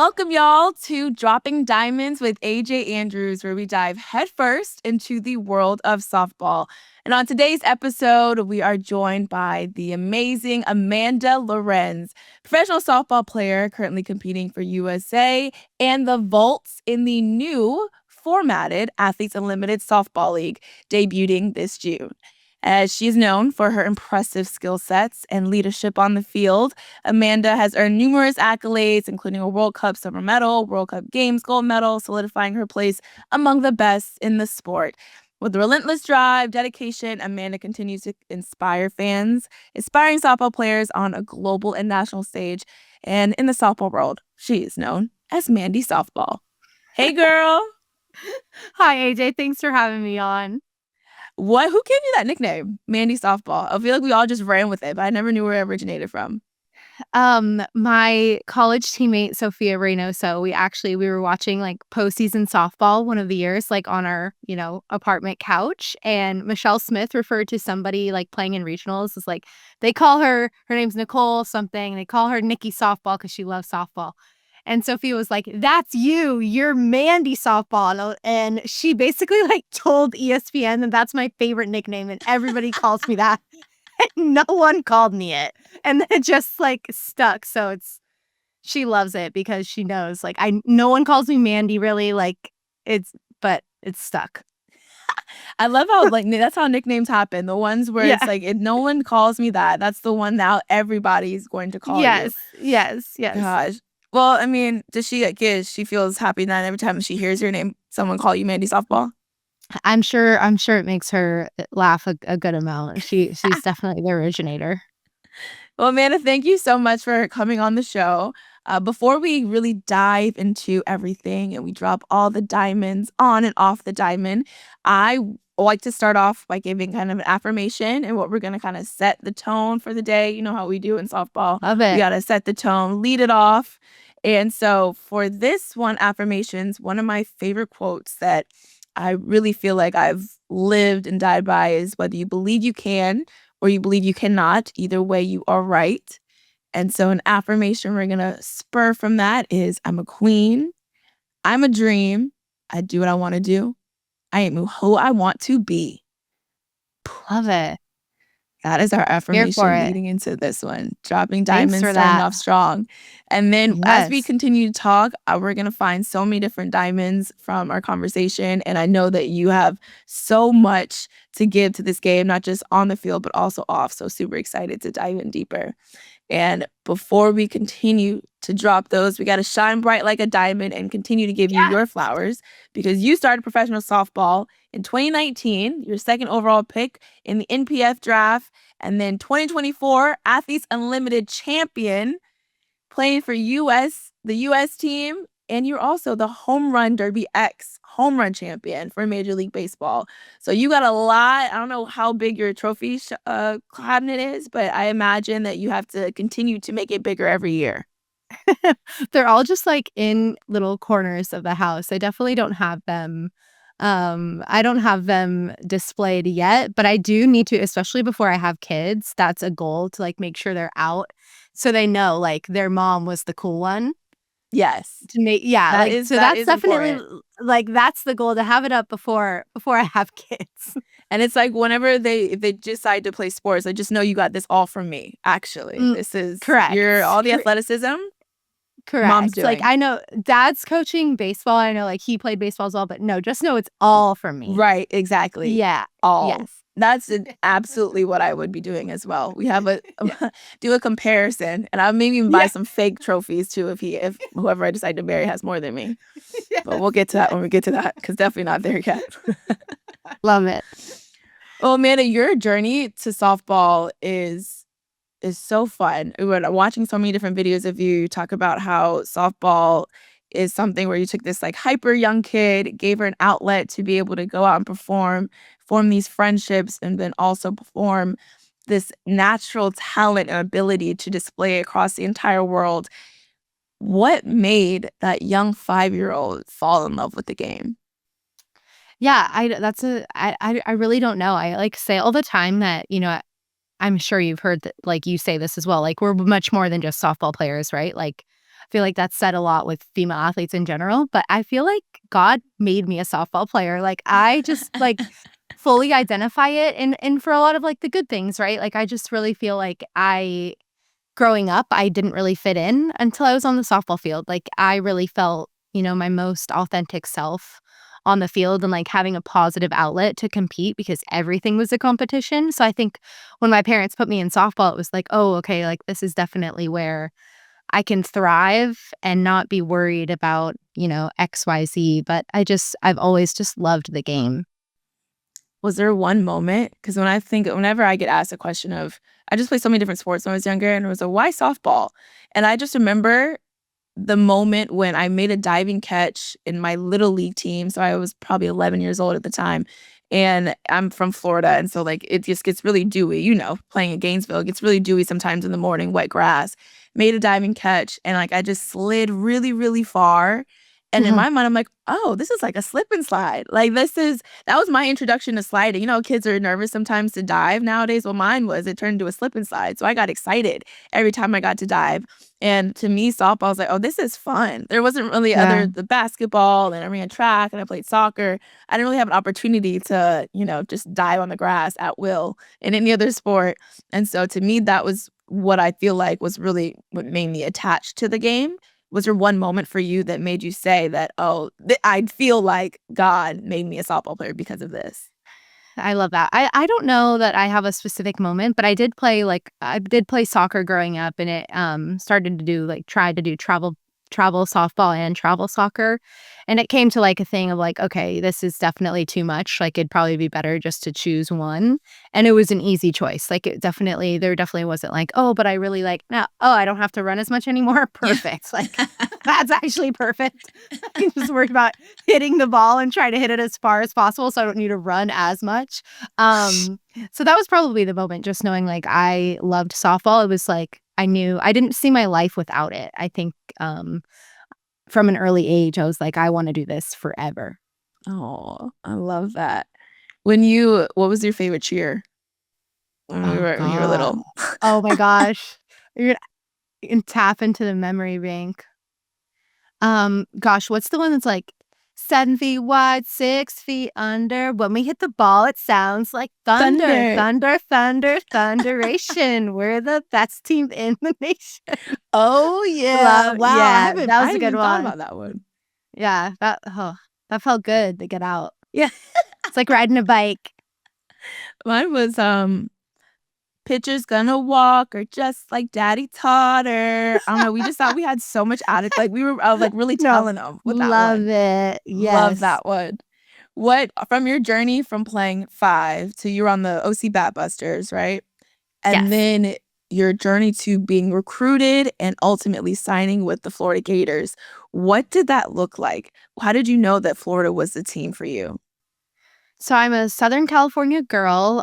Welcome, y'all, to Dropping Diamonds with AJ Andrews, where we dive headfirst into the world of softball. And on today's episode, we are joined by the amazing Amanda Lorenz, professional softball player currently competing for USA and the Volts in the new formatted Athletes Unlimited Softball League, debuting this June. As she is known for her impressive skill sets and leadership on the field, Amanda has earned numerous accolades, including a World Cup silver medal, World Cup Games gold medal, solidifying her place among the best in the sport. With relentless drive, dedication, Amanda continues to inspire fans, inspiring softball players on a global and national stage. And in the softball world, she is known as Mandy Softball. Hey, girl. Hi, AJ. Thanks for having me on. Who gave you that nickname, Mandy Softball? I feel like we all just ran with it, but I never knew where it originated from. My college teammate, Sophia Reynoso, we were watching like postseason softball one of the years, like on our, apartment couch. And Michelle Smith referred to somebody like playing in regionals as like, they call her name's Nicole something. They call her Nikki Softball because she loves softball. And Sophia was like, that's you're Mandy Softball. And she basically like told ESPN that that's my favorite nickname and everybody calls me that. And no one called me it. And then it just like stuck. So she loves it because she knows like no one calls me Mandy really, but it's stuck. I love how like that's how nicknames happen. The ones where it's like if no one calls me that, that's the one now everybody's going to call you. Yes. Gosh. Well, I mean, does she she feels happy that every time she hears your name, someone call you Mandy Softball? I'm sure it makes her laugh a good amount. She's definitely the originator. Well, Amanda, thank you so much for coming on the show. Before we really dive into everything and we drop all the diamonds on and off the diamond, I like to start off by giving kind of an affirmation and what we're going to kind of set the tone for the day. You know how we do in softball. Love it. We got to set the tone, lead it off. And so for this one, affirmations, one of my favorite quotes that I really feel like I've lived and died by is whether you believe you can or you believe you cannot, either way you are right. And so an affirmation we're going to spur from that is I'm a queen. I'm a dream. I do what I want to do. I am who I want to be. Love it. That is our affirmation leading into this one. Dropping diamonds, starting off strong. And then as we continue to talk, we're going to find so many different diamonds from our conversation. And I know that you have so much to give to this game, not just on the field, but also off. So super excited to dive in deeper. And before we continue to drop those, we got to shine bright like a diamond and continue to give you your flowers because you started professional softball in 2019, your second overall pick in the NPF draft, and then 2024 Athletes Unlimited champion, playing for the U.S. team, and you're also the Home Run Derby X home run champion for Major League Baseball. So you got a lot. I don't know how big your trophy cabinet is, but I imagine that you have to continue to make it bigger every year. They're all just like in little corners of the house. I definitely don't have them. I don't have them displayed yet, but I do need to, especially before I have kids. That's a goal to like make sure they're out so they know like their mom was the cool one. Yes. That's definitely important. Like that's the goal, to have it up before I have kids. And it's like whenever if they decide to play sports, I just know you got this all from me. Actually, this is correct. All the athleticism. Correct. Mom's doing. Like I know Dad's coaching baseball. I know like he played baseball as well, but no, just know it's all from me. Right. Exactly. Yeah. All. Yes. That's absolutely what I would be doing as well. We have do a comparison, and I'll maybe even buy some fake trophies too if whoever I decide to marry has more than me. Yes. But we'll get to that when we get to that because definitely not there yet. Love it. Well, Amanda, your journey to softball is so fun. We're watching so many different videos of you talk about how softball is something where you took this like hyper young kid, gave her an outlet to be able to go out and form these friendships, and then also perform this natural talent and ability to display across the entire world. What made that young 5-year-old fall in love with the game? Yeah, I really don't know. I like say all the time that, I'm sure you've heard that, like you say this as well, like we're much more than just softball players, right? Like feel like that's said a lot with female athletes in general, but I feel like God made me a softball player. Like I just like fully identify it and for a lot of like the good things, right? Like I just really feel like growing up, I didn't really fit in until I was on the softball field. Like I really felt, my most authentic self on the field and like having a positive outlet to compete because everything was a competition. So I think when my parents put me in softball, it was like, oh, okay, like this is definitely where I can thrive and not be worried about, XYZ. But I've always just loved the game. Was there one moment? Because whenever I get asked a question of, I just played so many different sports when I was younger, and it was a why softball? And I just remember the moment when I made a diving catch in my little league team. So I was probably 11 years old at the time. And I'm from Florida. And so like it just gets really dewy, playing in Gainesville. It gets really dewy sometimes in the morning, wet grass. Made a diving catch and like I just slid really, really far. And in my mind, I'm like, oh, this is like a slip and slide. Like that was my introduction to sliding. Kids are nervous sometimes to dive nowadays. Well, mine was, it turned into a slip and slide. So I got excited every time I got to dive. And to me, softball was like, oh, this is fun. There wasn't really the basketball, and I ran track and I played soccer. I didn't really have an opportunity to, just dive on the grass at will in any other sport. And so to me, that was what I feel like was really what made me attached to the game. Was there one moment for you that made you say that, oh, I feel like God made me a softball player because of this? I love that. I don't know that I have a specific moment, but I did play soccer growing up, and it started to try to do travel softball and travel soccer. And it came to like a thing of like, okay, this is definitely too much. Like it'd probably be better just to choose one. And it was an easy choice. Like there definitely wasn't like, oh, but I really like now, oh, I don't have to run as much anymore. Perfect. Like that's actually perfect. I'm just worried about hitting the ball and try to hit it as far as possible so I don't need to run as much. So that was probably the moment, just knowing like I loved softball. It was like I knew I didn't see my life without it. I think from an early age, I was like, I want to do this forever. Oh, I love that. What was your favorite cheer when you were little? Oh my gosh. You can tap into the memory bank. Gosh, what's the one that's like 7 feet wide, 6 feet under? When we hit the ball, it sounds like thunder, thunder, thunder, thunderation. We're the best team in the nation. Oh yeah! Wow, yeah, that was a good one. Thought about that one. Yeah, that felt good to get out. Yeah, it's like riding a bike. Mine was pitcher's gonna walk, or just like daddy taught her. I don't know. We just thought we had so much attitude. Like we were like really telling them with that love one. It. Yes. Love that one. What, from your journey from playing 5 to you're on the OC Bat Busters, right? And then your journey to being recruited and ultimately signing with the Florida Gators. What did that look like? How did you know that Florida was the team for you? So I'm a Southern California girl,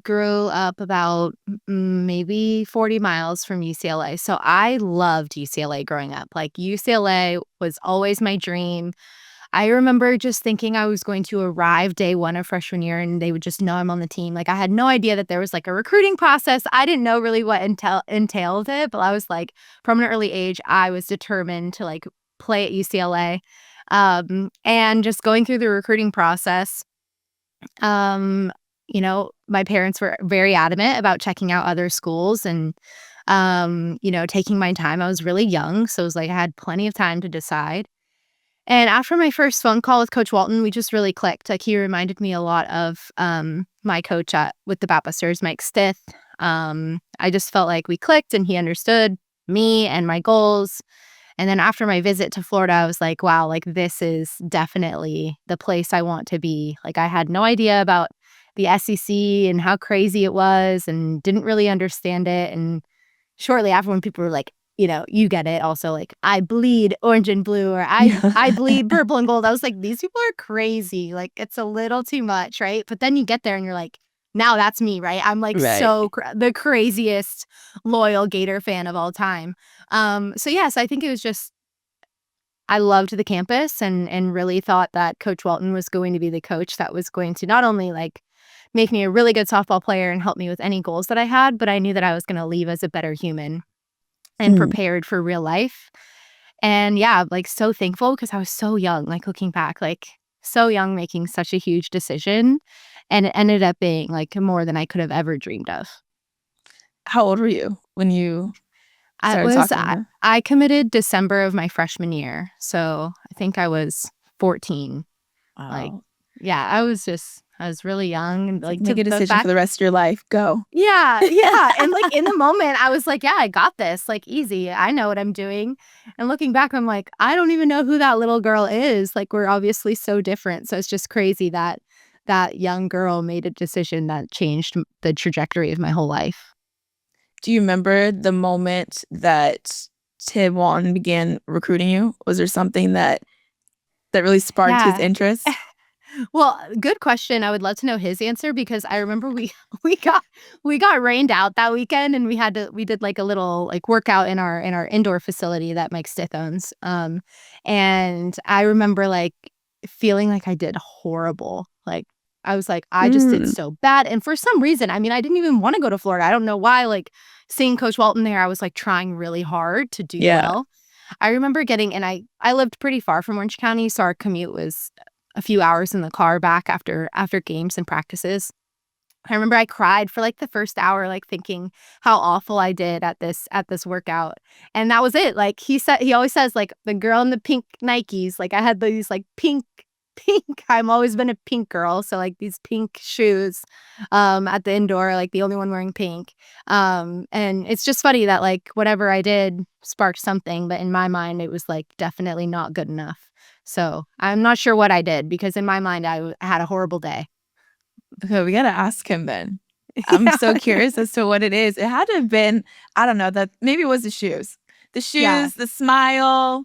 grew up about maybe 40 miles from UCLA. So I loved UCLA growing up. Like UCLA was always my dream. I remember just thinking I was going to arrive day one of freshman year and they would just know I'm on the team. Like I had no idea that there was like a recruiting process. I didn't know really what entailed it, but I was like, from an early age, I was determined to like play at UCLA. And just going through the recruiting process, my parents were very adamant about checking out other schools and, taking my time. I was really young, so it was like I had plenty of time to decide. And after my first phone call with Coach Walton, we just really clicked. Like he reminded me a lot of my coach with the Bat Busters, Mike Stith. I just felt like we clicked and he understood me and my goals. And then after my visit to Florida, I was like, wow, like this is definitely the place I want to be. Like I had no idea about the SEC and how crazy it was and didn't really understand it. And shortly after, when people were like, you get it. Also, like I bleed orange and blue, or I bleed purple and gold. I was like, these people are crazy. Like it's a little too much, right? But then you get there and you're like, now that's me, right? I'm like so the craziest loyal Gator fan of all time. So yes, I think it was just I loved the campus and really thought that Coach Walton was going to be the coach that was going to not only like make me a really good softball player and help me with any goals that I had, but I knew that I was going to leave as a better human and prepared for real life. And yeah, like so thankful because I was so young, like looking back, like so young making such a huge decision. And it ended up being like more than I could have ever dreamed of. How old were you when you started talking to them? I committed December of my freshman year. So I think I was 14. Like, Wow. yeah, I was really young and like Make to a the decision fact. for the rest of your life. Go. Yeah, yeah. And like in the moment, I was like, yeah, I got this. Like easy. I know what I'm doing. And looking back, I'm like, I don't even know who that little girl is. Like we're obviously so different. So it's just crazy that that young girl made a decision that changed the trajectory of my whole life. Do you remember the moment that Tim Walton began recruiting you? Was there something that really sparked his Yeah. interest? Well, good question. I would love to know his answer because I remember we got rained out that weekend and we did like a little like workout in our indoor facility that Mike Stith owns. And I remember like feeling like I did horrible. Like I was like, I just did Mm, so bad. And for some reason, I mean, I didn't even want to go to Florida. I don't know why. Like seeing Coach Walton there, I was like trying really hard to do yeah. well. I remember getting, and I lived pretty far from Orange County, so our commute was a few hours in the car back after games and practices. I remember I cried for like the first hour, like thinking how awful I did at this workout. And that was it. Like he always says like the girl in the pink Nikes. Like I had these like pink. I've always been a pink girl. So like these pink shoes at the indoor, like the only one wearing pink. And it's just funny that like whatever I did sparked something, but in my mind it was like definitely not good enough. So I'm not sure what I did because in my mind I had a horrible day. Okay, we gotta ask him then. I'm so curious as to what it is. It had to have been, I don't know, that maybe it was the shoes. The Yeah. shoes, the smile.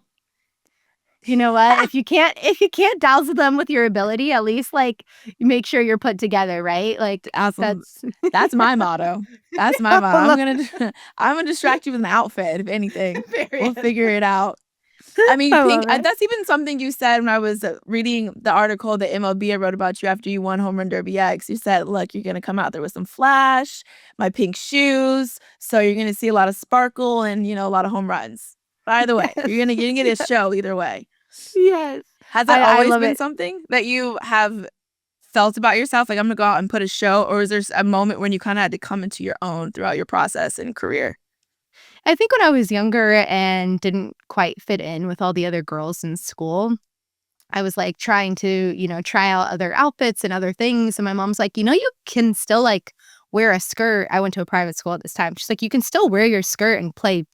You know what? If you can't dazzle them with your ability, at least like make sure you're put together, right? Like Awesome. that's That's my motto. That's my motto. I'm gonna distract you with an outfit, if anything. We'll figure it out. I mean, I pink, love it. that's even something you said when I was reading the article that MLB I wrote about you after you won Home Run Derby X. You said, look, you're going to come out there with some flash, my pink shoes. So you're going to see a lot of sparkle and, a lot of home runs. By the way, Yes. you're going to get a show either way. Yes. Has that I always love been it. something that you have felt about yourself? Like, I'm going to go out and put a show? Or is there a moment when you kind of had to come into your own throughout your process and career? I think when I was younger and didn't quite fit in with all the other girls in school, I was like trying to, try out other outfits and other things. And my mom's like, you can still like wear a skirt. I went to a private school at this time. She's like, you can still wear your skirt and play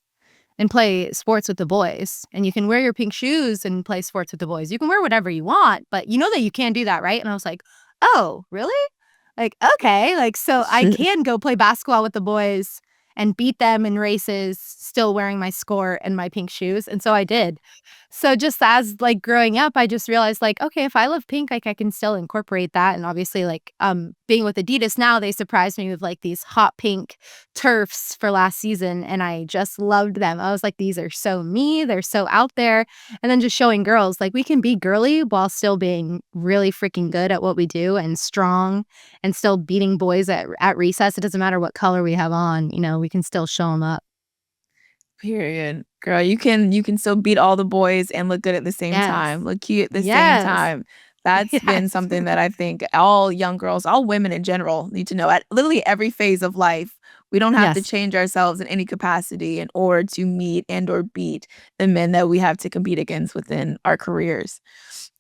sports with the boys. And you can wear your pink shoes and play sports with the boys. You can wear whatever you want, but you know that you can do that, right? And I was like, oh, really? Like, okay. Like, so I can go play basketball with the boys and beat them in races, still wearing my skirt and my pink shoes. And so I did. So just as like growing up, I just realized like, okay, if I love pink, like I can still incorporate that. And obviously like being with Adidas now, they surprised me with like these hot pink turfs for last season. And I just loved them. I was like, these are so me. They're so out there. And then just showing girls like we can be girly while still being really freaking good at what we do and strong and still beating boys at recess. It doesn't matter what color we have on, we can still show them up. Period. Girl, you can still beat all the boys and look good at the same Yes. time, look cute at the same Yes. time. That's been Yes. something that I think all young girls, all women in general need to know at literally every phase of life. We don't have to Yes. change ourselves in any capacity in order to meet and or beat the men that we have to compete against within our careers.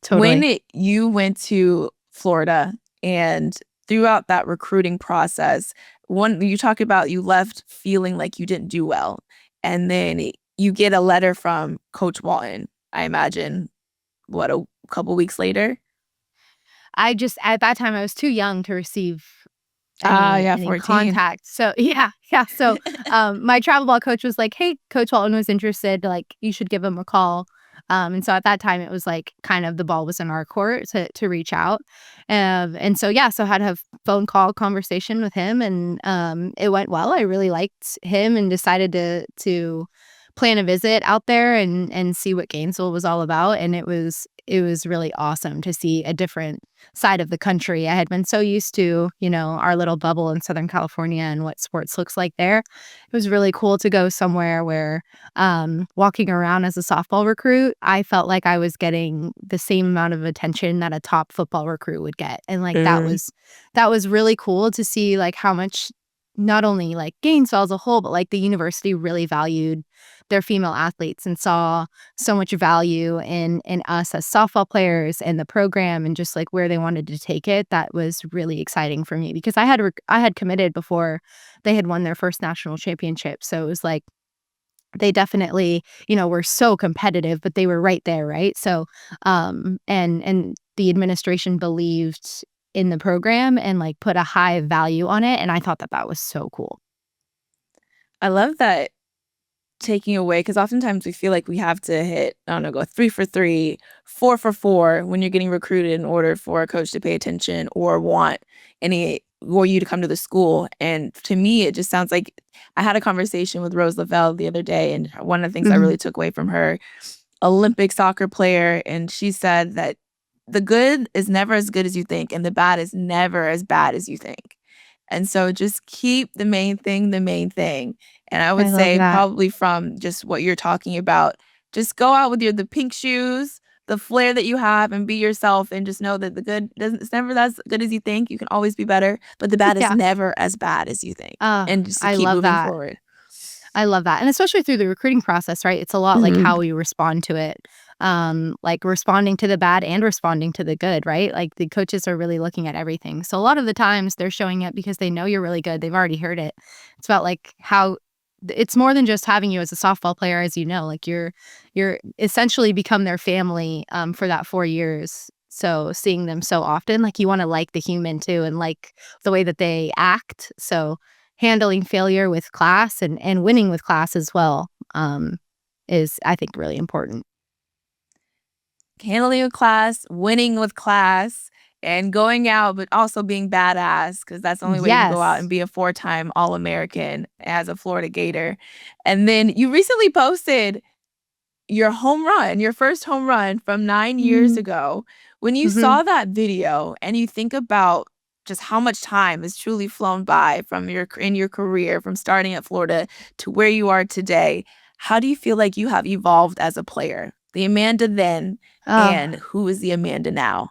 Totally. When you went to Florida and throughout that recruiting process, you talk about you left feeling like you didn't do well. And then you get a letter from Coach Walton, I imagine, a couple weeks later? At that time, I was too young to receive any 14. contact. So yeah. So my travel ball coach was like, hey, Coach Walton was interested. Like, you should give him a call. And so at that time, it was like kind of the ball was in our court to reach out. And so, yeah, so I had a phone call conversation with him and it went well. I really liked him and decided to plan a visit out there and see what Gainesville was all about, and it was really awesome to see a different side of the country. I had been so used to, our little bubble in Southern California and what sports looks like there. It was really cool to go somewhere where, walking around as a softball recruit, I felt like I was getting the same amount of attention that a top football recruit would get, and, like, that was really cool to see, like, how much not only, like, Gainesville as a whole, but, like, the university really valued their female athletes and saw so much value in us as softball players and the program and just, like, where they wanted to take it. That was really exciting for me because I had committed before they had won their first national championship, so it was like they definitely, were so competitive, but they were right there, right? So, and the administration believed in the program and, like, put a high value on it, and I thought that was so cool. I love that taking away, because oftentimes we feel like we have to hit, I don't know, go 3 for 3, 4 for 4 when you're getting recruited in order for a coach to pay attention or want you to come to the school. And to me, it just sounds like I had a conversation with Rose Lavelle the other day, and one of the things I really took away from her, Olympic soccer player, and she said that the good is never as good as you think, and the bad is never as bad as you think. And so just keep the main thing the main thing. And I would say probably from just what you're talking about, just go out with the pink shoes, the flair that you have, and be yourself, and just know that the good it's never as good as you think. You can always be better, but the bad is never as bad as you think. And just to keep moving forward. I love that. And especially through the recruiting process, right? It's a lot like how we respond to it. Like responding to the bad and responding to the good, right? Like the coaches are really looking at everything. So a lot of the times they're showing up because they know you're really good. They've already heard it. It's about like how it's more than just having you as a softball player, as you know, like you're essentially become their family for that 4 years. So seeing them so often, like you want to like the human too and like the way that they act. So handling failure with class and winning with class as well is, I think, really important. Handling with class, winning with class, and going out, but also being badass, because that's the only way you can go out and be a 4-time All-American as a Florida Gator. And then you recently posted your first home run from 9 years ago. When you saw that video and you think about just how much time has truly flown by in your career, from starting at Florida to where you are today, how do you feel like you have evolved as a player? The Amanda then and who is the Amanda now?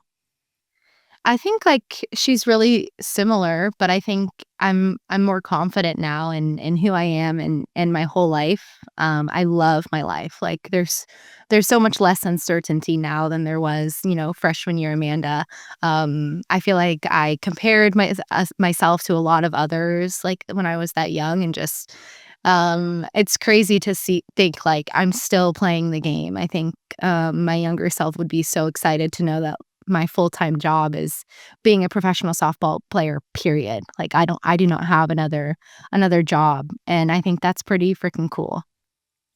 I think like she's really similar, but I think I'm more confident now in who I am and my whole life. I love my life. Like there's so much less uncertainty now than there was, freshman year Amanda. I feel like I compared myself to a lot of others like when I was that young and just it's crazy to think like I'm still playing the game. I think my younger self would be so excited to know that my full-time job is being a professional softball player, period. Like I do not have another job. And I think that's pretty freaking cool.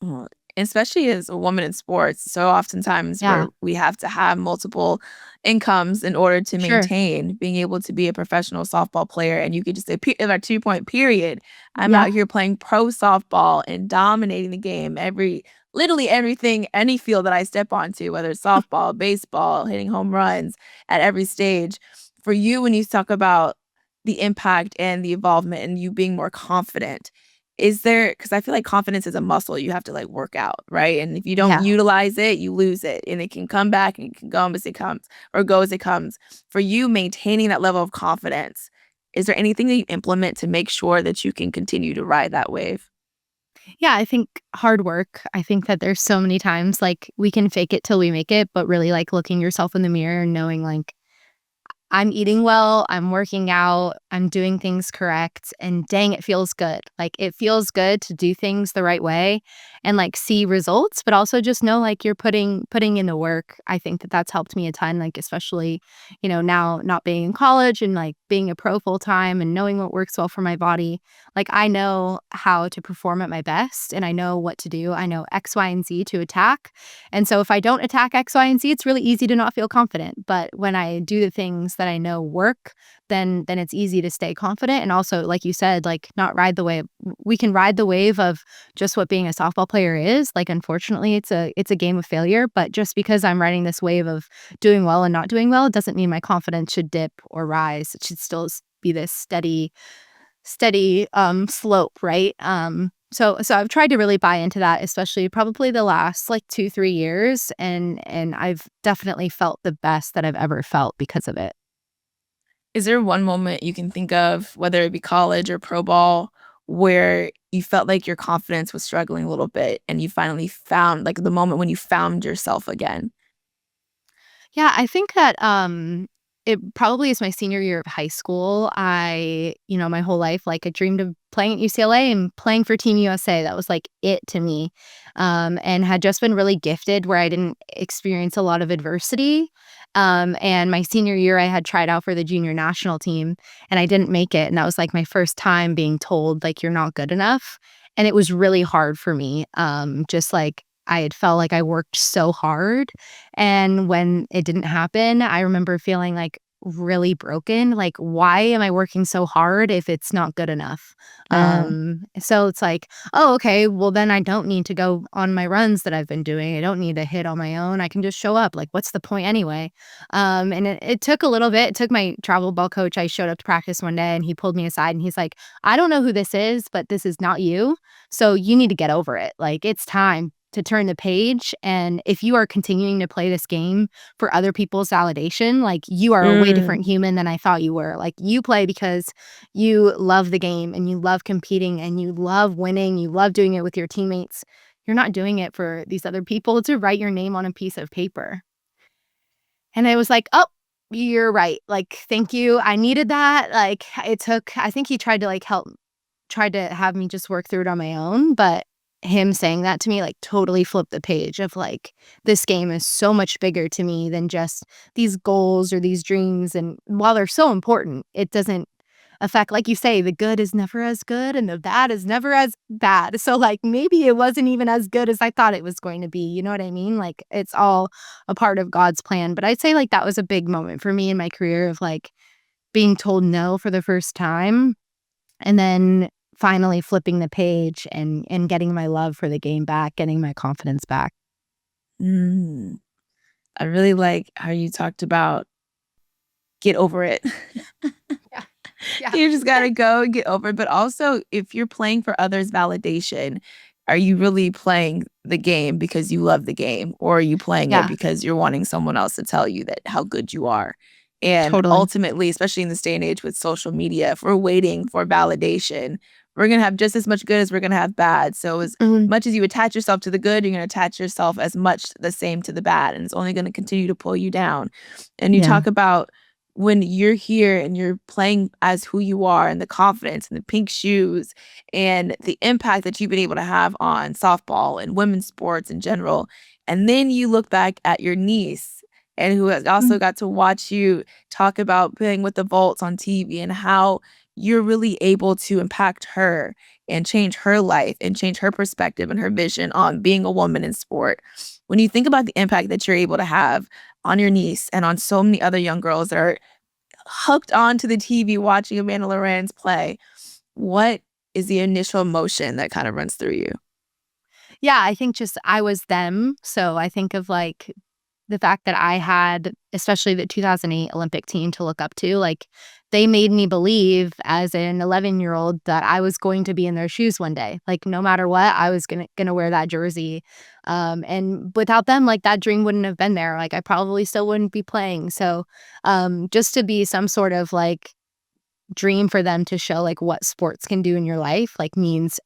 Well, especially as a woman in sports, so oftentimes where we have to have multiple incomes in order to maintain being able to be a professional softball player. And you could just say, in a 2-point period, I'm out here playing pro softball and dominating the game literally everything, any field that I step onto, whether it's softball, baseball, hitting home runs at every stage. For you, when you talk about the impact and the involvement and you being more confident, because I feel like confidence is a muscle you have to like work out, right? And if you don't utilize it, you lose it, and it can come back and it can go as it comes or go as it comes. For you, maintaining that level of confidence, is there anything that you implement to make sure that you can continue to ride that wave? Yeah, I think hard work. I think that there's so many times like we can fake it till we make it, but really like looking yourself in the mirror and knowing like I'm eating well, I'm working out, I'm doing things correct, and dang, it feels good. Like, it feels good to do things the right way and, like, see results, but also just know, like, you're putting in the work. I think that that's helped me a ton, like, especially, now not being in college and, like, being a pro full time and knowing what works well for my body. Like, I know how to perform at my best, and I know what to do. I know X, Y, and Z to attack, and so if I don't attack X, Y, and Z, it's really easy to not feel confident, but when I do the things that I know work, then it's easy to stay confident. And also, like you said, like not ride the wave. We can ride the wave of just what being a softball player is. Like, unfortunately, it's a game of failure. But just because I'm riding this wave of doing well and not doing well, it doesn't mean my confidence should dip or rise. It should still be this steady slope, right? So I've tried to really buy into that, especially probably the last like 2-3 years, and I've definitely felt the best that I've ever felt because of it. Is there one moment you can think of, whether it be college or pro ball, where you felt like your confidence was struggling a little bit and you finally found, like, the moment when you found yourself again? Yeah, I think that it probably is my senior year of high school. My whole life, like, I dreamed of playing at UCLA and playing for Team USA. That was like it to me. And had just been really gifted where I didn't experience a lot of adversity. And my senior year, I had tried out for the junior national team and I didn't make it. And that was like my first time being told, like, you're not good enough. And it was really hard for me. Just like I had felt like I worked so hard, and when it didn't happen, I remember feeling, like, really broken, like, "Why am I working so hard if it's not good enough?" Uh, So it's like, "Oh, okay, well, then I don't need to go on my runs that I've been doing. I don't need to hit on my own. I can just show up, like, what's the point anyway?" And it took a little bit. It took my travel ball coach. I showed up to practice one day, and he pulled me aside, and he's like, "I don't know who this is, but this is not you, so you need to get over it. Like, it's time to turn the page, and if you are continuing to play this game for other people's validation, like, you are a way mm, different human than I thought you were. Like, you play because you love the game and you love competing and you love winning, you love doing it with your teammates. You're not doing it for these other people to write your name on a piece of paper." And I was like, "Oh, you're right. Like, thank you. I needed that." Like, I think he tried to, like, tried to have me just work through it on my own, but him saying that to me, like, totally flipped the page of, like, this game is so much bigger to me than just these goals or these dreams, and while they're so important, it doesn't affect, like you say, the good is never as good and the bad is never as bad, so, like, maybe it wasn't even as good as I thought it was going to be, you know what I mean? Like, it's all a part of God's plan, but I'd say, like, that was a big moment for me in my career of, like, being told no for the first time and then finally flipping the page and getting my love for the game back, getting my confidence back. mm. I really like how you talked about get over it. Yeah. Yeah. You just gotta go and get over it, but also, if you're playing for others' validation, are you really playing the game because you love the game, or are you playing it Yeah, because you're wanting someone else to tell you that how good you are? And totally. ultimately, especially in this day and age with social media, if we're waiting for validation, we're gonna have just as much good as we're gonna have bad. So as Mhm. much as you attach yourself to the good, you're gonna attach yourself as much the same to the bad, and it's only gonna continue to pull you down. And you Yeah. talk about when you're here and you're playing as who you are and the confidence and the pink shoes and the impact that you've been able to have on softball and women's sports in general. And then you look back at your niece and who has also Mm. got to watch you talk about playing with the Volts on TV and how you're really able to impact her and change her life and change her perspective and her vision on being a woman in sport. When you think about the impact that you're able to have on your niece and on so many other young girls that are hooked onto the TV watching Amanda Lorenz play, what is the initial emotion that kind of runs through you? Yeah, I think just I was them, so I think of, like, the fact that I had, especially the 2008 Olympic team to look up to, like, they made me believe as an 11-year-old that I was going to be in their shoes one day. Like, no matter what, I was gonna wear that jersey. And without them, like, that dream wouldn't have been there. Like, I probably still wouldn't be playing. So, just to be some sort of, like, dream for them to show, like, what sports can do in your life, like, means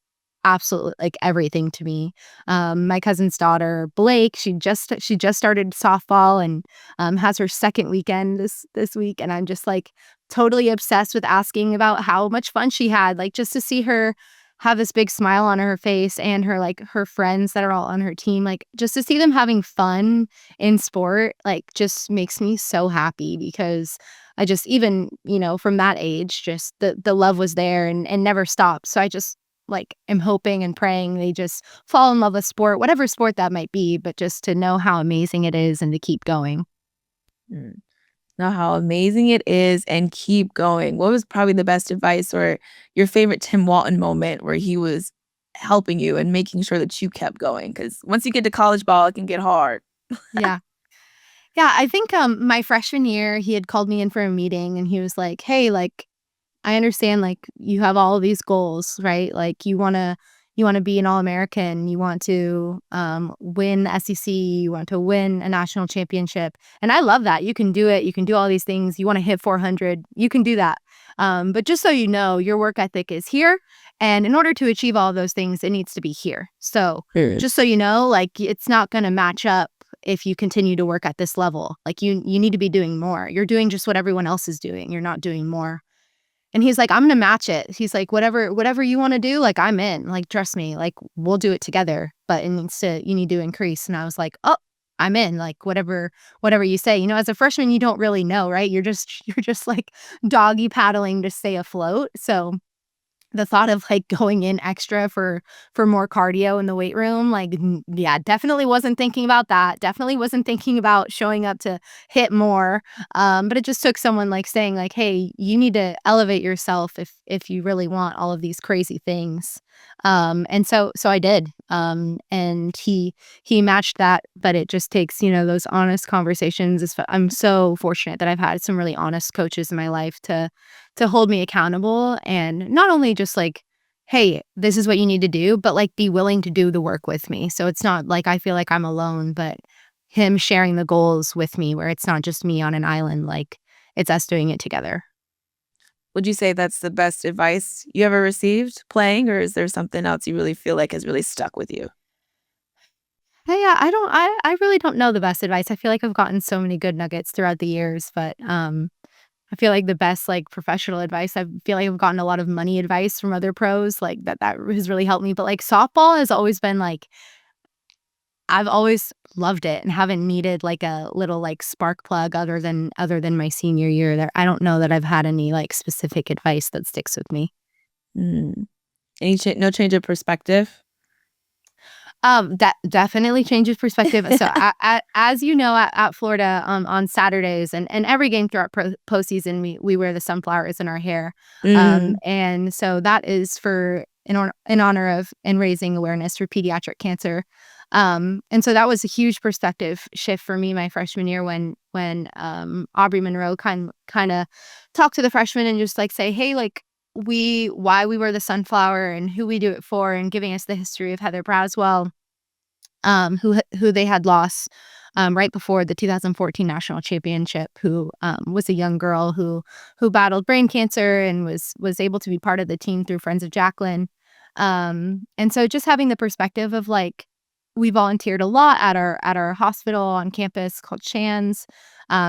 absolutely, like, everything to me. My cousin's daughter, Blake, she just started softball and, has her second weekend this week, and I'm just, like, totally obsessed with asking about how much fun she had, like, just to see her have this big smile on her face and her, like, her friends that are all on her team, like, just to see them having fun in sport, like, just makes me so happy because I just even, from that age, just the love was there and never stopped. So I just, like, am hoping and praying they just fall in love with sport, whatever sport that might be, but just to know how amazing it is and to keep going. Mm. know how amazing it is and keep going. What was probably the best advice or your favorite Tim Walton moment where he was helping you and making sure that you kept going? Because once you get to college ball, it can get hard. Yeah. Yeah, I think, my freshman year, he had called me in for a meeting, and he was like, "Hey, like, I understand, like, you have all of these goals, right? Like, you wanna be an All-American, you want to, win the SEC, you want to win a national championship, and I love that. You can do it, you can do all these things, you wanna hit 400, you can do that. But just so you know, your work ethic is here, and in order to achieve all of those things, it needs to be here. So, Period. just so you know, like, it's not gonna match up if you continue to work at this level. Like, you need to be doing more. You're doing just what everyone else is doing, you're not doing more." And he's like, "I'm gonna match it." He's like, "Whatever you wanna do, like, I'm in. Like, trust me, like, we'll do it together, but you need to increase." And I was like, "Oh, I'm in. Like, whatever you say." You know, as a freshman, you don't really know, right? You're just, like, doggy paddling to stay afloat. So the thought of, like, going in extra for more cardio in the weight room, like, yeah, definitely wasn't thinking about that, definitely wasn't thinking about showing up to hit more, but it just took someone, like, saying, like, "Hey, you need to elevate yourself if you really want all of these crazy things." And so I did, and he matched that, but it just takes, those honest conversations. I'm so fortunate that I've had some really honest coaches in my life to hold me accountable and not only just like, "Hey, this is what you need to do," but like be willing to do the work with me. So it's not like I feel like I'm alone, but him sharing the goals with me where it's not just me on an island, like it's us doing it together. Would you say that's the best advice you ever received playing, or is there something else you really feel like has really stuck with you? Hey, yeah, I really don't know the best advice. I feel like I've gotten so many good nuggets throughout the years, but I feel like the best, like, professional advice, I feel like I've gotten a lot of money advice from other pros, like, that has really helped me, but, like, softball has always been, like, I've always loved it and haven't needed, like, a little, like, spark plug other than my senior year there. I don't know that I've had any, like, specific advice that sticks with me. Mm. No change of perspective? That definitely changes perspective. So, as you know, at Florida, on Saturdays and every game throughout postseason, we wear the sunflowers in our hair, Mm. and so that is in honor of and raising awareness for pediatric cancer, and so that was a huge perspective shift for me my freshman year when Aubrey Monroe kind of talked to the freshmen and just like say, "Hey, like." Why we wear the sunflower and who we do it for, and giving us the history of Heather Braswell, who they had lost, right before the 2014 national championship, who, was a young girl who battled brain cancer and was able to be part of the team through Friends of Jacqueline. And so just having the perspective of, like, we volunteered a lot at our hospital on campus called Shands,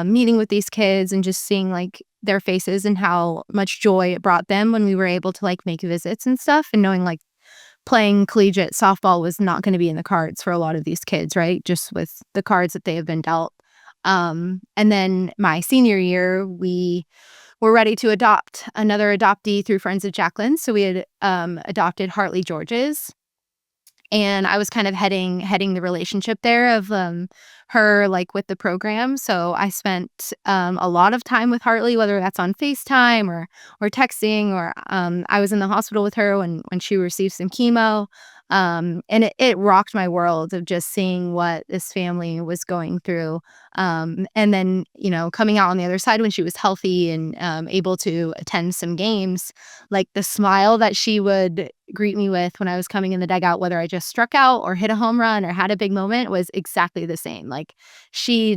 meeting with these kids and just seeing, like, their faces and how much joy it brought them when we were able to, like, make visits and stuff, and knowing, like, playing collegiate softball was not gonna be in the cards for a lot of these kids, right? Just with the cards that they have been dealt. And then my senior year, we were ready to adopt another adoptee through Friends of Jacqueline, so we had, adopted Hartley Georges. And I was kind of heading the relationship there of, her, like, with the program, so I spent, a lot of time with Hartley, whether that's on FaceTime or texting or, I was in the hospital with her when she received some chemo, and it rocked my world of just seeing what this family was going through, and then, coming out on the other side when she was healthy and, able to attend some games, like, the smile that she would greet me with when I was coming in the dugout, whether I just struck out or hit a home run or had a big moment, was exactly the same. Like, she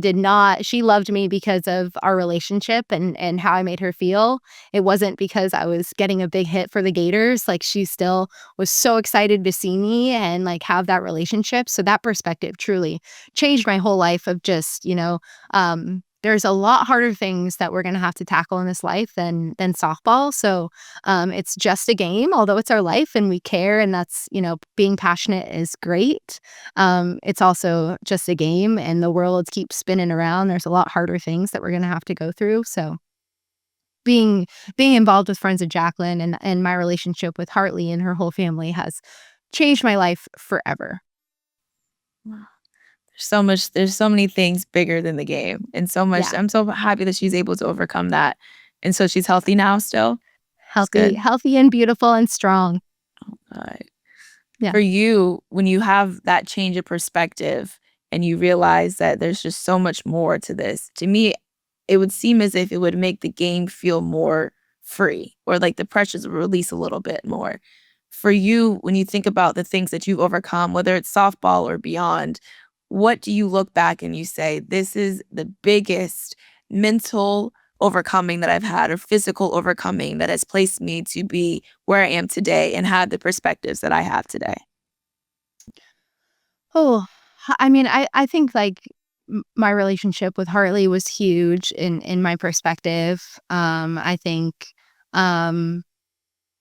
loved me because of our relationship and how I made her feel. It wasn't because I was getting a big hit for the Gators. Like, she still was so excited to see me and, like, have that relationship. So that perspective truly changed my whole life of just, there's a lot harder things that we're gonna have to tackle in this life than softball. So it's just a game, although it's our life and we care, and that's, being passionate is great. It's also just a game, and the world keeps spinning around. There's a lot harder things that we're gonna have to go through. So being being involved with Friends of Jacqueline and my relationship with Hartley and her whole family has changed my life forever. Wow. There's so many things bigger than the game, and so much. I'm so happy that she's able to overcome that, and so she's healthy now still. Healthy and beautiful and strong. Oh God. Yeah. For you, when you have that change of perspective and you realize that there's just so much more to this, to me, it would seem as if it would make the game feel more free, or like the pressures would release a little bit more. For you, when you think about the things that you've overcome, whether it's softball or beyond, what do you look back and you say, this is the biggest mental overcoming that I've had, or physical overcoming that has placed me to be where I am today and have the perspectives that I have today? Oh, I mean, I think like my relationship with Hartley was huge in my perspective. I think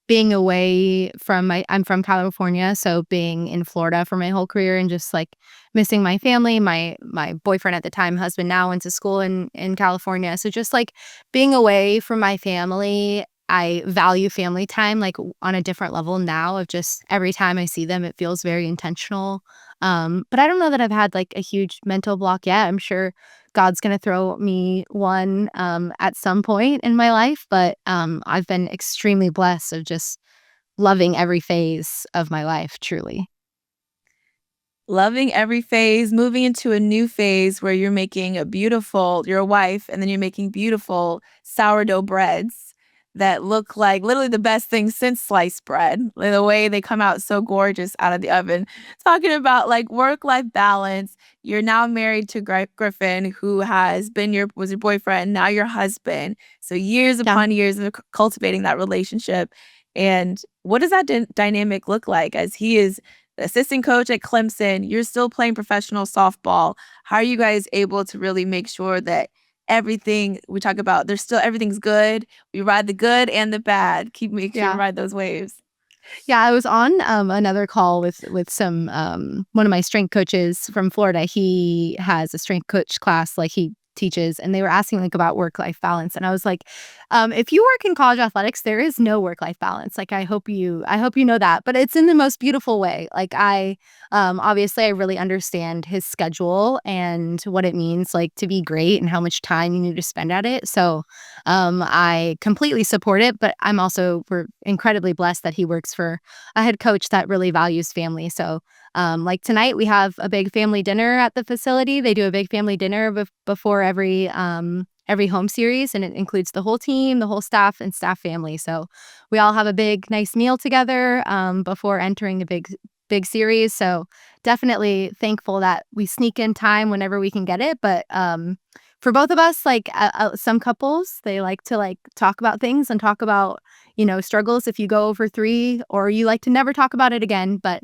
being away from I'm from California, so being in Florida for my whole career and just like missing my family, my boyfriend at the time, husband now, went to school in California. So just like being away from my family, I value family time like on a different level now, of just every time I see them, it feels very intentional. But I don't know that I've had like a huge mental block yet. I'm sure God's gonna throw me one at some point in my life, but I've been extremely blessed of just loving every phase of my life, truly. Loving every phase, moving into a new phase where you're making you're a wife, and then you're making beautiful sourdough breads that look like literally the best thing since sliced bread. Like the way they come out so gorgeous out of the oven. Talking about like work-life balance. You're now married to Griffin, who was your boyfriend, now your husband. So years upon years of cultivating that relationship. And what does that dynamic look like, as he is assistant coach at Clemson, you're still playing professional softball? How are you guys able to really make sure that everything we talk about, everything's good? We ride the good and the bad. Make sure you ride those waves. Yeah, I was on another call with some one of my strength coaches from Florida. He has a strength coach class, like he teaches, and they were asking like about work-life balance, and I was like, if you work in college athletics, there is no work-life balance. Like I hope you know that, but it's in the most beautiful way. Like obviously I really understand his schedule and what it means like to be great and how much time you need to spend at it. So I completely support it, but we're incredibly blessed that he works for a head coach that really values family. So like tonight we have a big family dinner at the facility. They do a big family dinner before every home series, and it includes the whole team, the whole staff, and staff family. So we all have a big nice meal together before entering a big series. So definitely thankful that we sneak in time whenever we can get it. But for both of us, like some couples, they like to like talk about things and talk about, struggles if you go over 3, or you like to never talk about it again. But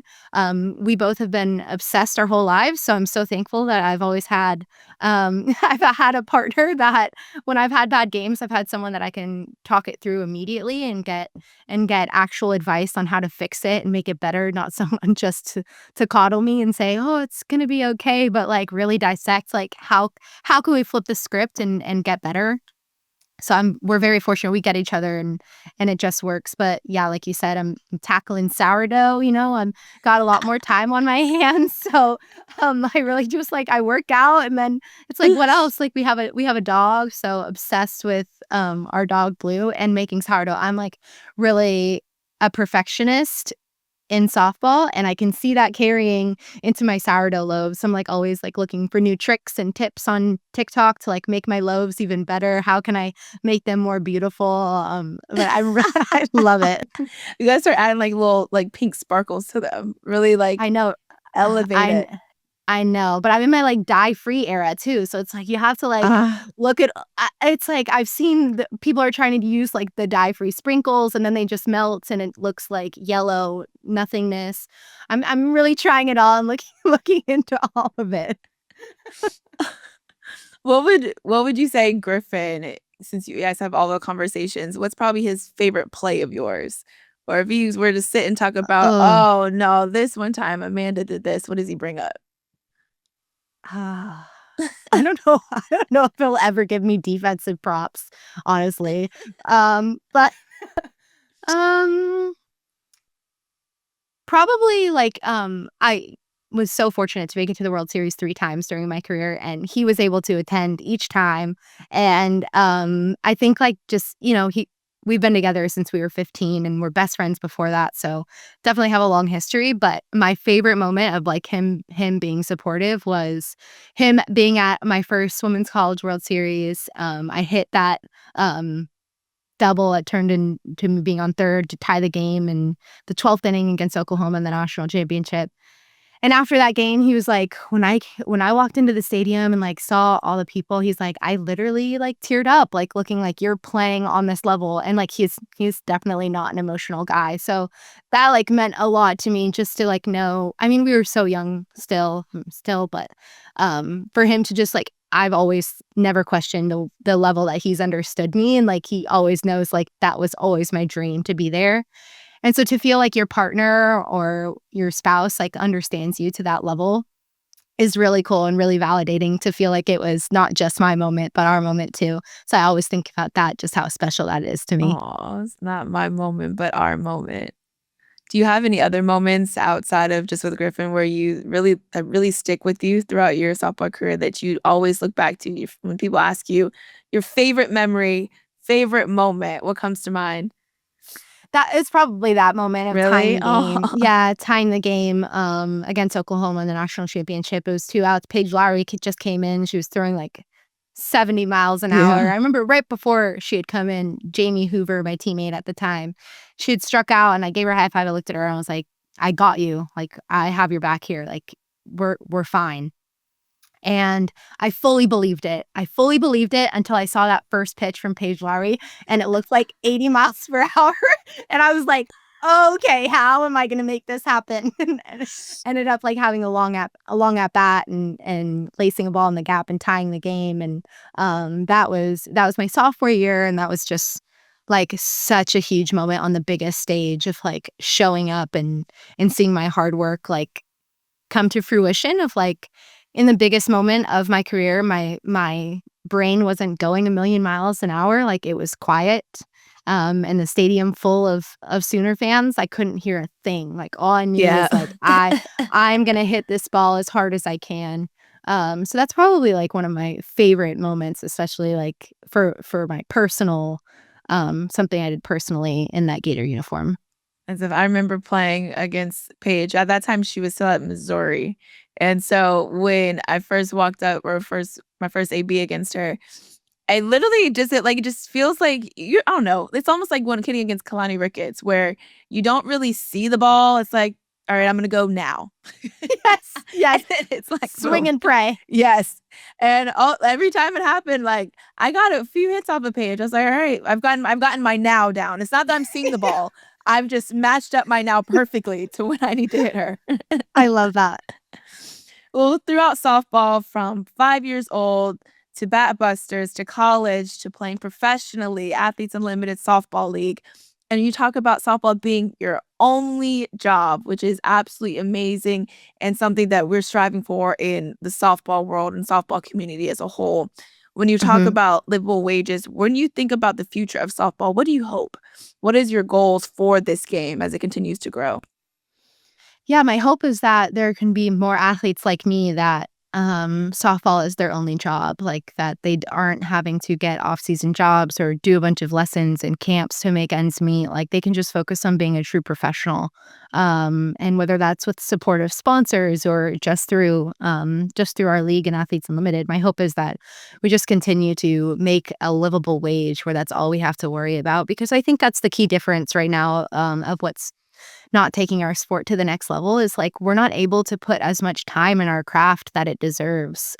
we both have been obsessed our whole lives. So I'm so thankful that I've always had I've had a partner that when I've had bad games, I've had someone that I can talk it through immediately and get actual advice on how to fix it and make it better, not someone just to coddle me and say, oh, it's going to be okay, but like really dissect like how can we flip the script and get better. So we're very fortunate we get each other and it just works. But yeah, like you said, I'm tackling sourdough, I'm got a lot more time on my hands. So I really just like I work out, and then it's like, what else? Like we have a dog, so obsessed with our dog Blue and making sourdough. I'm like really a perfectionist in softball, and I can see that carrying into my sourdough loaves. I'm like always like looking for new tricks and tips on TikTok to like make my loaves even better. How can I make them more beautiful? But I love it. You guys start adding like little like pink sparkles to them. Really like I know. elevate it. I know, but I'm in my like dye-free era too. So it's like you have to like look at it's like I've seen people are trying to use like the dye-free sprinkles, and then they just melt and it looks like yellow nothingness. I'm really trying it all and looking into all of it. What would you say, Griffin, since you guys have all the conversations, what's probably his favorite play of yours? Or if you were to sit and talk about, oh no, this one time Amanda did this, what does he bring up? I don't know. I don't know if he'll ever give me defensive props, honestly. But probably like was so fortunate to make it to the World Series 3 times during my career, and he was able to attend each time. And I think like just, we've been together since we were 15 and we're best friends before that. So definitely have a long history. But my favorite moment of like him being supportive was him being at my first Women's College World Series. I hit that double. It turned into me being on third to tie the game in the 12th inning against Oklahoma in the national championship. And after that game, he was like, when I walked into the stadium and like saw all the people, he's like, I literally like teared up, like looking like you're playing on this level. And like he's definitely not an emotional guy. So that like meant a lot to me just to like know. I mean, we were so young still, but for him to just like, I've always never questioned the level that he's understood me. And like he always knows like that was always my dream to be there. And so to feel like your partner or your spouse like understands you to that level is really cool and really validating to feel like it was not just my moment, but our moment too. So I always think about that, just how special that is to me. Oh, it's not my moment, but our moment. Do you have any other moments outside of just with Griffin where you really stick with you throughout your softball career that you always look back to when people ask you your favorite memory, favorite moment? What comes to mind? That is probably that moment of Really? tying the game. Yeah, tying the game against Oklahoma in the national championship. It was 2 outs. Paige Lowry just came in. She was throwing like 70 miles an hour. Yeah. I remember right before she had come in, Jamie Hoover, my teammate at the time, she had struck out and I gave her a high five. I looked at her and I was like, I got you. Like, I have your back here. Like, we're fine. And I fully believed it. I fully believed it until I saw that first pitch from Paige Lowry and it looked like 80 miles per hour. And I was like, okay, how am I going to make this happen? And ended up like having a long at bat and lacing a ball in the gap and tying the game. And that was my sophomore year. And that was just like such a huge moment on the biggest stage of like showing up and seeing my hard work like come to fruition of like, in the biggest moment of my career, my brain wasn't going a million miles an hour. Like it was quiet. And the stadium full of Sooner fans, I couldn't hear a thing. Like all I knew was like I'm gonna hit this ball as hard as I can. So that's probably like one of my favorite moments, especially like for my personal something I did personally in that Gator uniform. As if I remember playing against Paige. At that time, she was still at Missouri. And so when I first walked up my first AB against her, I literally just it just feels like I don't know. It's almost like when hitting against Kalani Ricketts, where you don't really see the ball. It's like, all right, I'm gonna go now. Yes. It's like swing boom. and pray. Yes. And every time it happened, like I got a few hits off the Paige. I was like, all right, I've gotten my now down. It's not that I'm seeing the ball. I've just matched up my now perfectly to when I need to hit her. I love that. Well, throughout softball, from 5 years old to Bat Busters to college to playing professionally, Athletes Unlimited Softball League, and you talk about softball being your only job, which is absolutely amazing and something that we're striving for in the softball world and softball community as a whole. When you talk about livable wages, when you think about the future of softball, what do you hope? What is your goals for this game as it continues to grow? Yeah, my hope is that there can be more athletes like me that softball is their only job, like that they aren't having to get off-season jobs or do a bunch of lessons and camps to make ends meet. Like they can just focus on being a true professional. And whether that's with supportive sponsors or just through our league and Athletes Unlimited, my hope is that we just continue to make a livable wage where that's all we have to worry about. Because I think that's the key difference right now of what's not taking our sport to the next level is like we're not able to put as much time in our craft that it deserves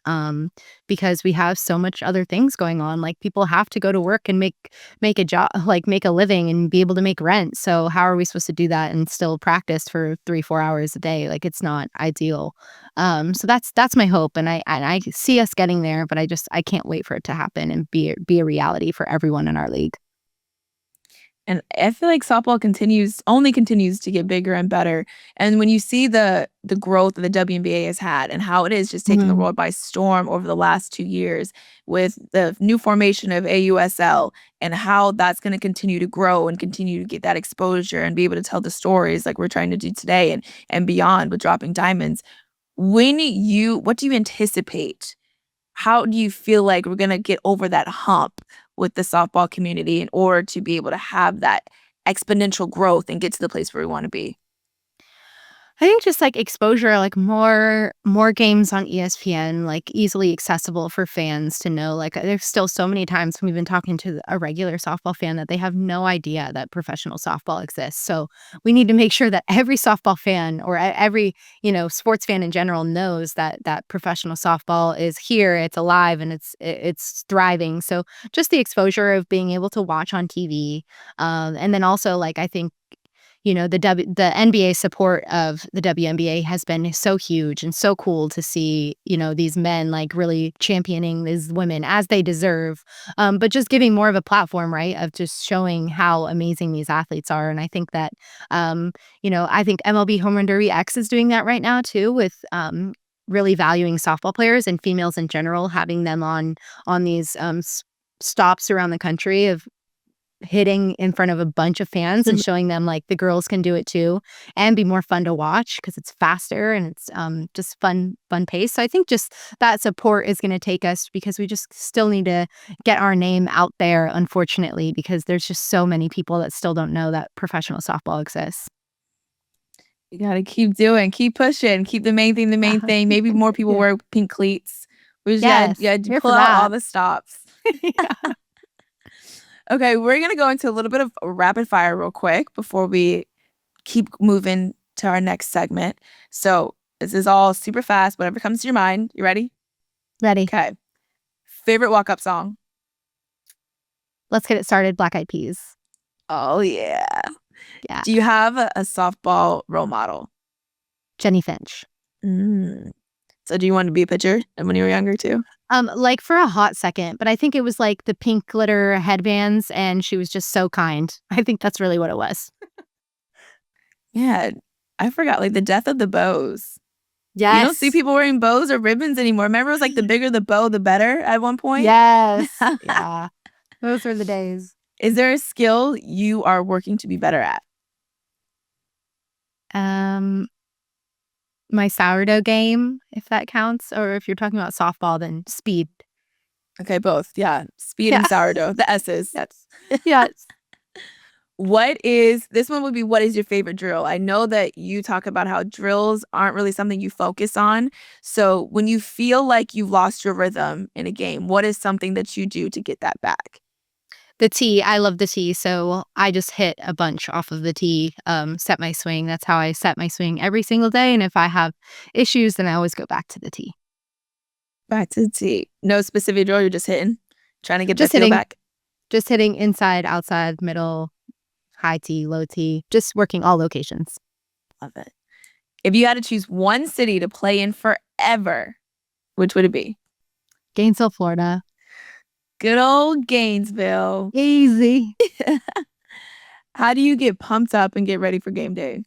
because we have so much other things going on. Like people have to go to work and make a job, like make a living and be able to make rent. So how are we supposed to do that and still practice for 3-4 hours a day? Like it's not ideal. So that's my hope, and I see us getting there, but I can't wait for it to happen and be a reality for everyone in our league. And I feel like softball only continues to get bigger and better. And when you see the growth that the WNBA has had and how it is just taking the world by storm over the last 2 years with the new formation of AUSL and how that's going to continue to grow and continue to get that exposure and be able to tell the stories like we're trying to do today and beyond with Dropping Diamonds. what do you anticipate? How do you feel like we're going to get over that hump with the softball community in order to be able to have that exponential growth and get to the place where we want to be? I think just like exposure, like more games on ESPN, like easily accessible for fans to know. Like there's still so many times when we've been talking to a regular softball fan that they have no idea that professional softball exists. So we need to make sure that every softball fan or every, sports fan in general knows that professional softball is here, it's alive, and it's thriving. So just the exposure of being able to watch on TV, and then also like I think the NBA support of the WNBA has been so huge and so cool to see, these men like really championing these women as they deserve. But just giving more of a platform, right, of just showing how amazing these athletes are. And I think that, I think MLB Home Run Derby X is doing that right now too with really valuing softball players and females in general, having them on these stops around the country of hitting in front of a bunch of fans and showing them like the girls can do it too and be more fun to watch because it's faster and it's just fun pace. So I think just that support is going to take us because we just still need to get our name out there, unfortunately, because there's just so many people that still don't know that professional softball exists. You got to keep pushing, keep the main thing. Maybe more people wear pink cleats. We just gotta pull out all the stops. Yeah. Okay, we're going to go into a little bit of rapid fire real quick before we keep moving to our next segment. So this is all super fast, whatever comes to your mind. You ready? Ready. Okay. Favorite walk-up song? Let's Get It Started, Black Eyed Peas. Oh, yeah. Yeah. Do you have a softball role model? Jenny Finch. So do you want to be a pitcher when you were younger too? Like for a hot second, but I think it was like the pink glitter headbands and she was just so kind. I think that's really what it was. Yeah, I forgot like the death of the bows. Yes. You don't see people wearing bows or ribbons anymore. Remember it was like the bigger the bow, the better at one point? Yes. Yeah. Those were the days. Is there a skill you are working to be better at? My sourdough game, if that counts, or if you're talking about softball, then speed. Okay, both. Yeah. Speed and sourdough. The S's. Yes. Yes. What is your favorite drill? I know that you talk about how drills aren't really something you focus on. So when you feel like you've lost your rhythm in a game, what is something that you do to get that back? The tee. I love the tee. So I just hit a bunch off of the tee, set my swing. That's how I set my swing every single day. And if I have issues, then I always go back to the tee. Back to the tee. No specific drill. You're just hitting, trying to get that feel back. Just hitting inside, outside, middle, high tee, low tee, just working all locations. Love it. If you had to choose one city to play in forever, which would it be? Gainesville, Florida. Good old Gainesville. Easy. How do you get pumped up and get ready for game day?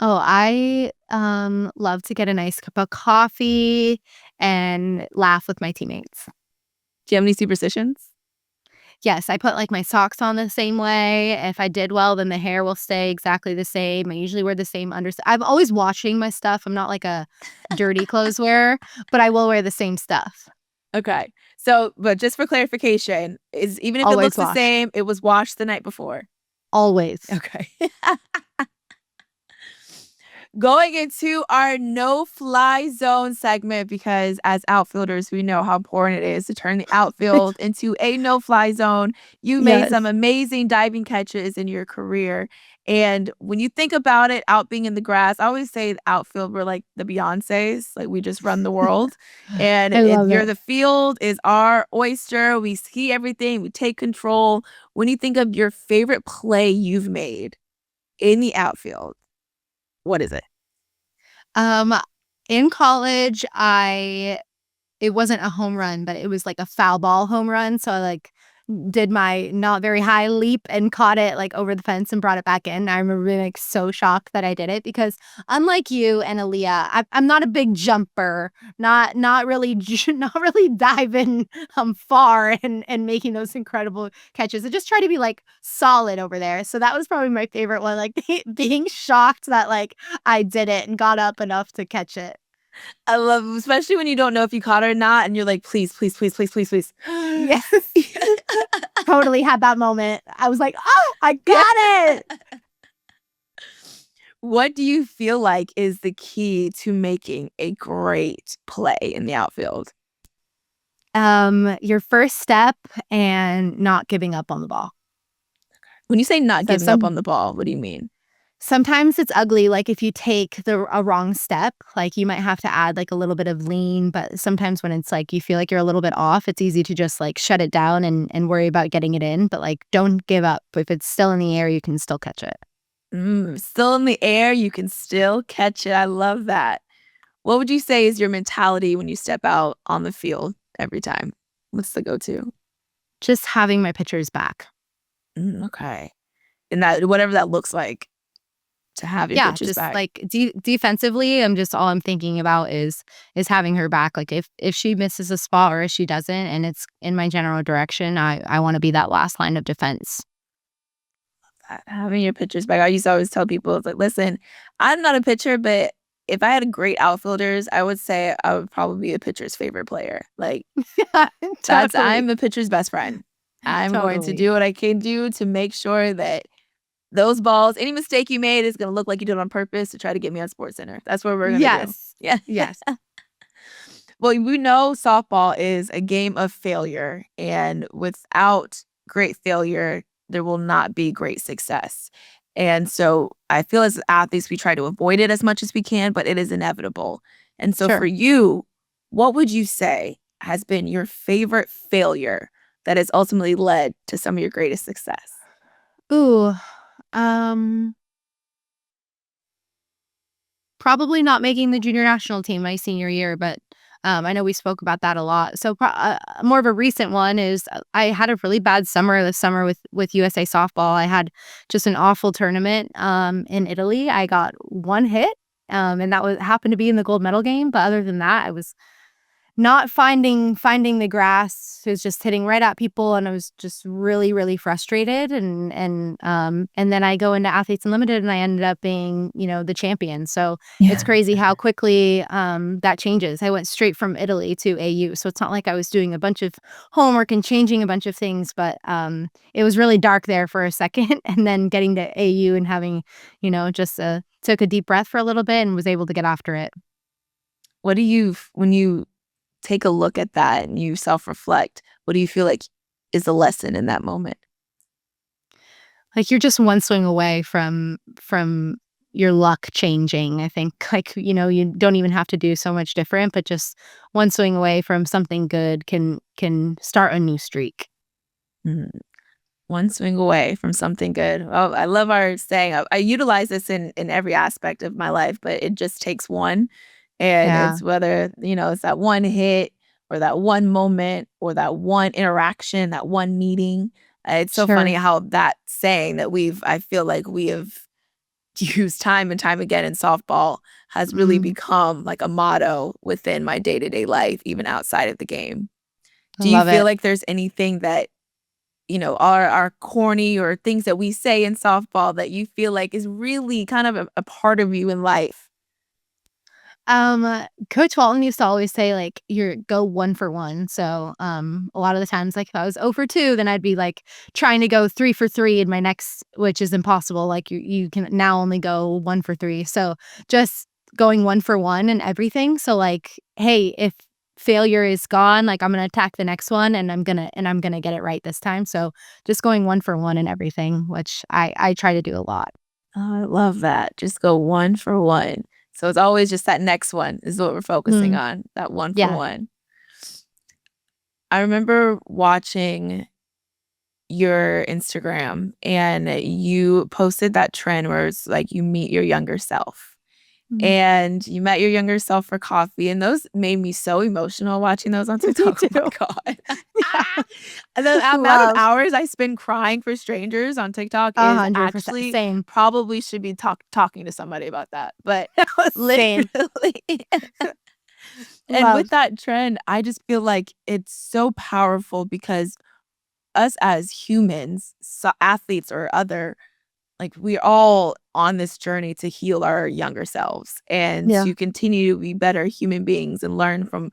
Oh, I love to get a nice cup of coffee and laugh with my teammates. Do you have any superstitions? Yes, I put like my socks on the same way. If I did well, then the hair will stay exactly the same. I usually wear the same I'm always washing my stuff. I'm not like a dirty clothes wearer, but I will wear the same stuff. Okay. So, but just for clarification, even if always it looks washed. The same, it was washed the night before? Always. Okay. Going into our no-fly zone segment, because as outfielders, we know how important it is to turn the outfield into a no-fly zone. You made some amazing diving catches in your career. And when you think about it, out being in the grass, I always say the outfield, we're like the Beyoncés, like we just run the world. And the field is our oyster. We see everything. We take control. When you think of your favorite play you've made in the outfield, what is it? In college, it wasn't a home run, but it was like a foul ball home run. So I like did my not very high leap and caught it like over the fence and brought it back in. I remember being like so shocked that I did it because unlike you and Aaliyah, I'm not a big jumper, not really diving far and making those incredible catches. I just try to be like solid over there. So that was probably my favorite one, like being shocked that like I did it and got up enough to catch it. I love, especially when you don't know if you caught it or not, and you're like, please, please, please, please, please, please. Yes. Totally had that moment. I was like, oh, I got it. What do you feel like is the key to making a great play in the outfield? Your first step and not giving up on the ball. When you say not giving up on the ball, what do you mean? Sometimes it's ugly. Like if you take a wrong step, like you might have to add like a little bit of lean. But sometimes when it's like you feel like you're a little bit off, it's easy to just like shut it down and worry about getting it in. But like don't give up. If it's still in the air, you can still catch it. Still in the air, you can still catch it. I love that. What would you say is your mentality when you step out on the field every time? What's the go-to? Just having my pitchers back. Okay. And that, whatever that looks like, to have your pitchers just back. Like defensively, all I'm thinking about is having her back. Like if she misses a spot or if she doesn't, and it's in my general direction, I want to be that last line of defense. Having your pitchers back. I used to always tell people, it's like, listen, I'm not a pitcher, but if I had great outfielders, I would say I would probably be a pitcher's favorite player. Like, I'm a pitcher's best friend. I'm going to do what I can do to make sure that those balls, any mistake you made is going to look like you did it on purpose to try to get me on SportsCenter. That's what we're going to do. Yeah. Yes. Well, we know softball is a game of failure, and without great failure, there will not be great success. And so I feel as athletes, we try to avoid it as much as we can, but it is inevitable. And so for you, what would you say has been your favorite failure that has ultimately led to some of your greatest success? Probably not making the junior national team my senior year, but I know we spoke about that a lot. So more of a recent one is I had a really bad summer this summer with USA Softball. I had just an awful tournament in Italy. I got one hit, and that happened to be in the gold medal game. But other than that, I was not finding the grass. It was just hitting right at people, and I was just really, really frustrated. And then I go into Athletes Unlimited, and I ended up being, the champion. So it's crazy how quickly that changes. I went straight from Italy to AU, so it's not like I was doing a bunch of homework and changing a bunch of things, but it was really dark there for a second, and then getting to AU and having, just took a deep breath for a little bit and was able to get after it. What do you, when you take a look at that and you self-reflect, what do you feel like is the lesson in that moment? Like you're just one swing away from your luck changing. I think you don't even have to do so much different, but just one swing away from something good can start a new streak. One swing away from something good. Oh, I love our saying. I utilize this in every aspect of my life, but it just takes one. And it's whether, it's that one hit or that one moment or that one interaction, that one meeting. It's so funny how that saying that I feel like we have used time and time again in softball has really become like a motto within my day-to-day life, even outside of the game. Do you feel like there's anything that, are corny or things that we say in softball that you feel like is really kind of a part of you in life? Coach Walton used to always say like go 1 for 1. So a lot of the times, like if I was 0 for 2, then I'd be like trying to go 3 for 3 in my next, which is impossible. Like you can now only go 1 for 3. So just going 1 for 1 and everything. So like, hey, if failure is gone, like I'm gonna attack the next one and I'm gonna get it right this time. So just going 1 for 1 and everything, which I try to do a lot. Oh, I love that. Just go 1 for 1. So it's always just that next one is what we're focusing on, that 1 for 1. I remember watching your Instagram and you posted that trend where it's like you meet your younger self. And you met your younger self for coffee, and those made me so emotional watching those on TikTok. Oh my God. And the amount of hours I spend crying for strangers on TikTok is actually same. Probably should be talking to somebody about that. But same. And with that trend, I just feel like it's so powerful because us as humans, athletes or other, like we're all on this journey to heal our younger selves and to continue to be better human beings and learn from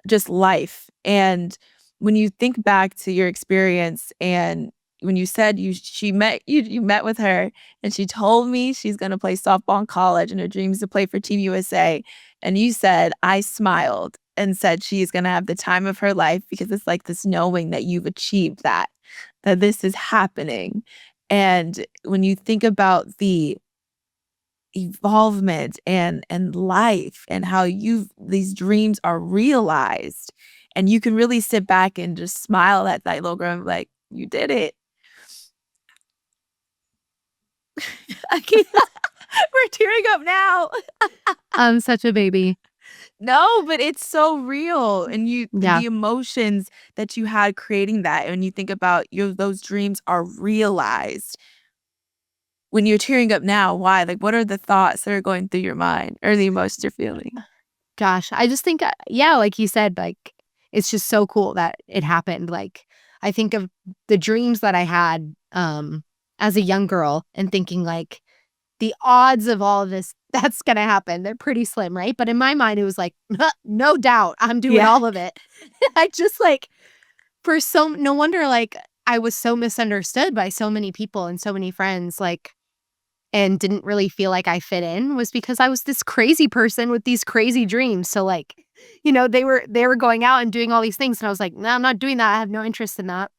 just life. And when you think back to your experience and when you said you met with her and she told me she's going to play softball in college and her dream is to play for Team USA, and you said, I smiled and said she's going to have the time of her life, because it's like this knowing that you've achieved that this is happening. And when you think about the evolvement and life and how these dreams are realized, and you can really sit back and just smile at that little girl and be like, you did it. We're tearing up now. I'm such a baby. No, but it's so real. And the emotions that you had creating that, and you think about those dreams are realized. When you're tearing up now, why? Like, what are the thoughts that are going through your mind or the emotions you're feeling? Gosh, I just think, like you said, like, it's just so cool that it happened. Like, I think of the dreams that I had as a young girl and thinking, like, the odds of all of this that's going to happen, they're pretty slim, right? But in my mind, it was like, no doubt, I'm doing all of it. I just, like, no wonder, like, I was so misunderstood by so many people and so many friends, like, and didn't really feel like I fit in, was because I was this crazy person with these crazy dreams. So, like, they were going out and doing all these things, and I was like, no, I'm not doing that. I have no interest in that.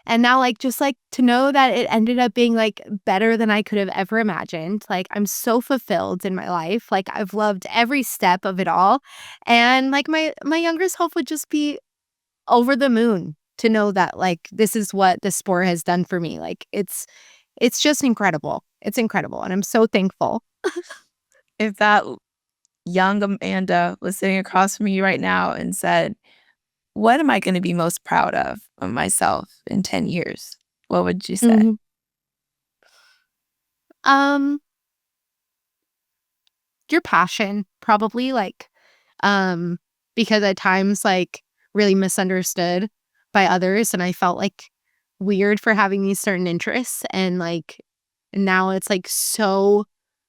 And now, like, just like to know that it ended up being like better than I could have ever imagined. Like, I'm so fulfilled in my life. Like, I've loved every step of it all. And like my younger self would just be over the moon to know that, like, this is what the sport has done for me. Like, it's just incredible. It's incredible. And I'm so thankful. If that young Amanda was sitting across from you right now and said, what am I going to be most proud of myself in 10 years? What would you say? Your passion, probably, like, because at times, like, really misunderstood by others, and I felt like weird for having these certain interests, and like now it's like so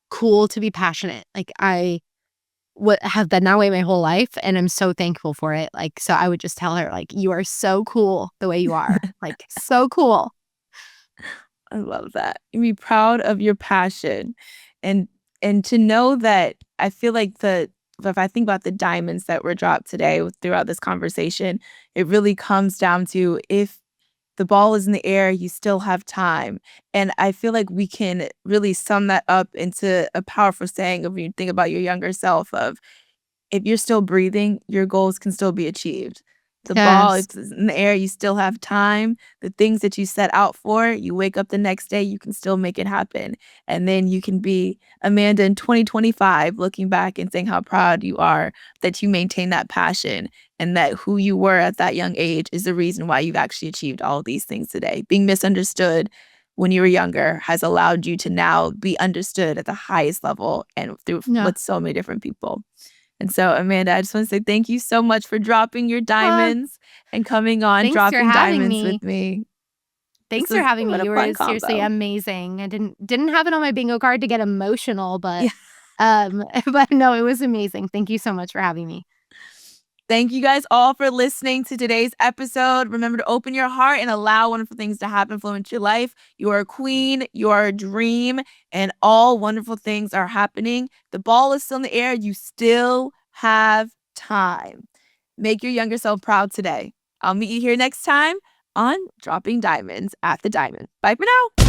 cool to be passionate. Like, I have been that way my whole life, and I'm so thankful for it. Like, so I would just tell her, like, you are so cool the way you are. Like, so cool. I love that. You be proud of your passion, and to know that, I feel like if I think about the diamonds that were dropped today throughout this conversation, it really comes down to, if the ball is in the air, you still have time. And I feel like we can really sum that up into a powerful saying of, when you think about your younger self, of, if you're still breathing, your goals can still be achieved. The ball, if it's in the air, you still have time. The things that you set out for, you wake up the next day, you can still make it happen. And then you can be Amanda in 2025, looking back and saying how proud you are that you maintain that passion, and that who you were at that young age is the reason why you've actually achieved all of these things today. Being misunderstood when you were younger has allowed you to now be understood at the highest level and with so many different people. And so, Amanda, I just want to say thank you so much for dropping your diamonds and coming on, dropping diamonds with me. Thanks for having me. You were seriously amazing. I didn't have it on my bingo card to get emotional, but but no, it was amazing. Thank you so much for having me. Thank you guys all for listening to today's episode. Remember to open your heart and allow wonderful things to happen, flow into your life. You are a queen, you are a dream, and all wonderful things are happening. The ball is still in the air. You still have time. Make your younger self proud today. I'll meet you here next time on Dropping Diamonds at the Diamond. Bye for now.